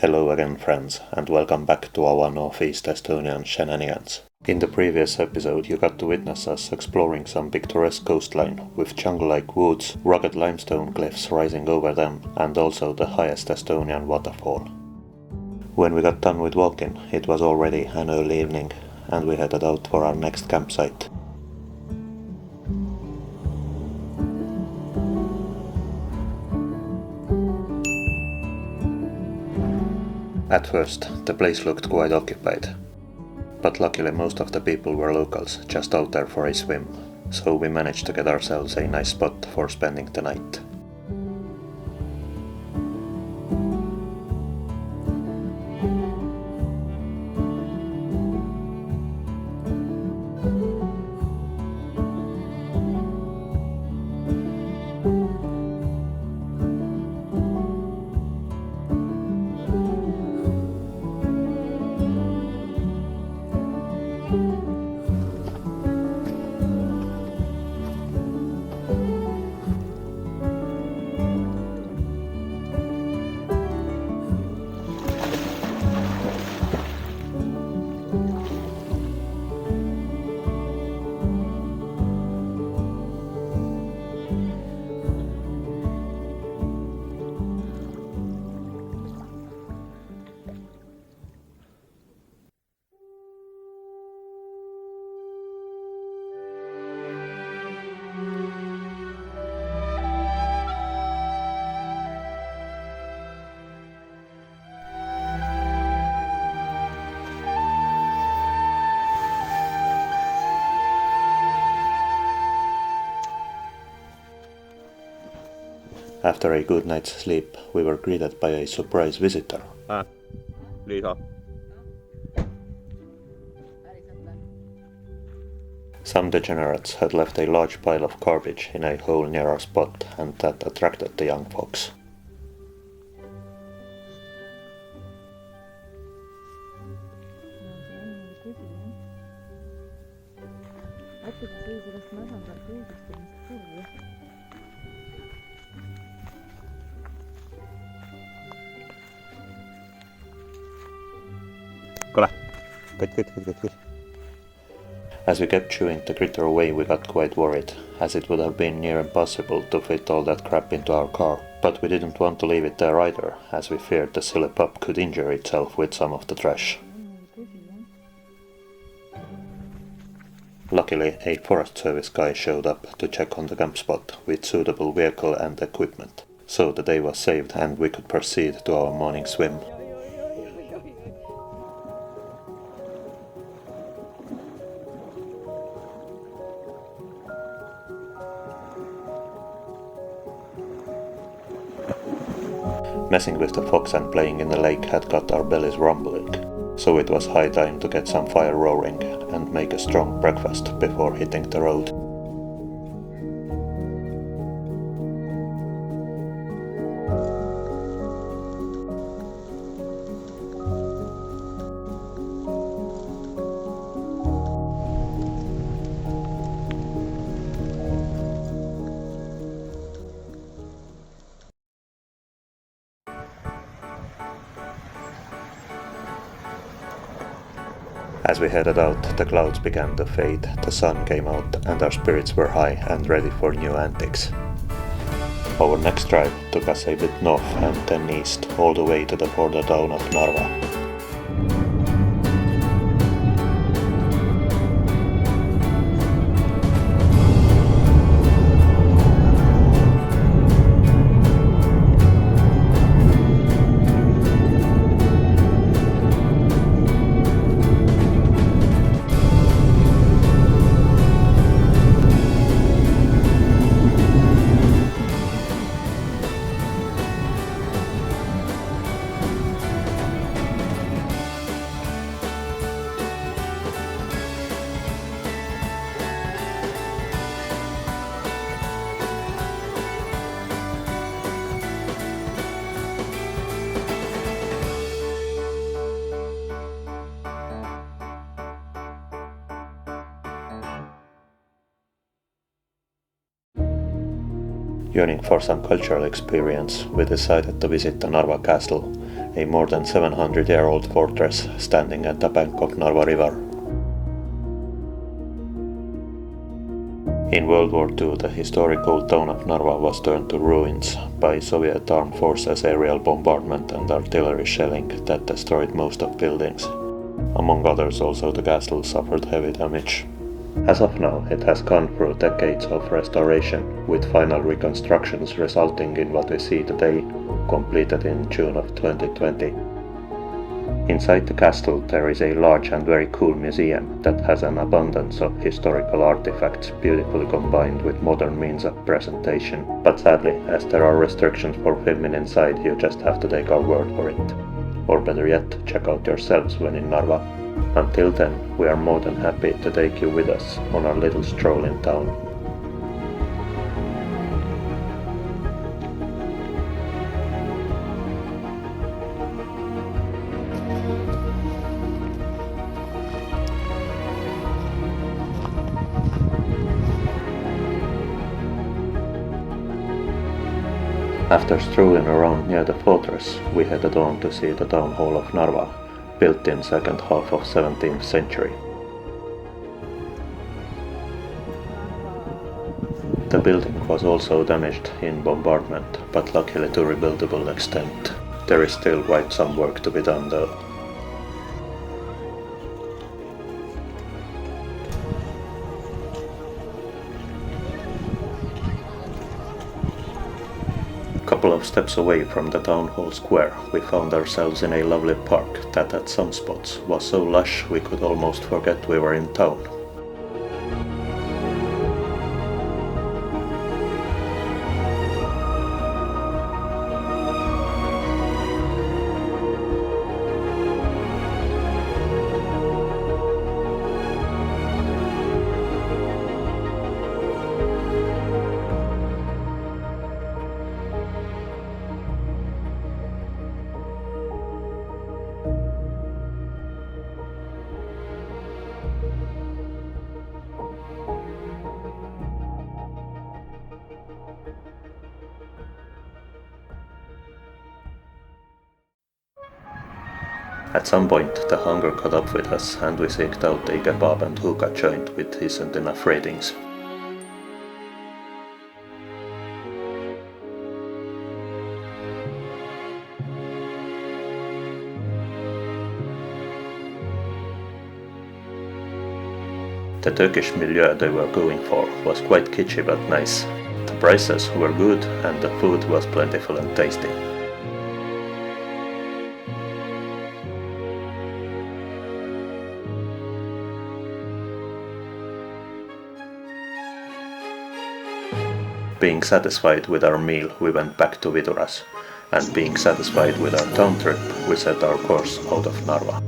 Hello again friends, and welcome back to our Northeast Estonian shenanigans. In the previous episode you got to witness us exploring some picturesque coastline with jungle-like woods, rugged limestone cliffs rising over them, and also the highest Estonian waterfall. When we got done with walking, it was already an early evening, and we headed out for our next campsite. At first, the place looked quite occupied, but luckily most of the people were locals, just out there for a swim, so we managed to get ourselves a nice spot for spending the night. After a good night's sleep, we were greeted by a surprise visitor. Liisa. Some degenerates had left a large pile of garbage in a hole near our spot, and that attracted the young folks. Good. As we kept chewing the critter away, we got quite worried, as it would have been near impossible to fit all that crap into our car. But we didn't want to leave it there either, as we feared the silly pup could injure itself with some of the trash. Luckily, a Forest Service guy showed up to check on the camp spot with suitable vehicle and equipment, so the day was saved and we could proceed to our morning swim. Messing with the fox and playing in the lake had got our bellies rumbling, so it was high time to get some fire roaring and make a strong breakfast before hitting the road. As we headed out, the clouds began to fade, the sun came out, and our spirits were high and ready for new antics. Our next drive took us a bit north and then east, all the way to the border town of Narva. Yearning for some cultural experience, we decided to visit the Narva castle, a more than 700-year-old fortress standing at the bank of Narva River. In World War II, the historic old town of Narva was turned to ruins by Soviet armed forces aerial bombardment and artillery shelling that destroyed most of buildings. Among others, also the castle suffered heavy damage. As of now, it has gone through decades of restoration, with final reconstructions resulting in what we see today, completed in June of 2020. Inside the castle there is a large and very cool museum that has an abundance of historical artifacts beautifully combined with modern means of presentation. But sadly, as there are restrictions for filming inside, you just have to take our word for it. Or better yet, check out yourselves when in Narva. Until then, we are more than happy to take you with us on our little stroll in town. After strolling around near the fortress, we headed on to see the town hall of Narva, built in second half of 17th century. The building was also damaged in bombardment, but luckily to rebuildable extent. There is still quite some work to be done though. Couple of steps away from the town hall square, we found ourselves in a lovely park that at some spots was so lush we could almost forget we were in town. At some point the hunger caught up with us and we seeked out a kebab and hookah joint with decent enough ratings. The Turkish milieu they were going for was quite kitschy but nice. The prices were good and the food was plentiful and tasty. Being satisfied with our meal, we went back to Viduras, and being satisfied with our town trip, we set our course out of Narva.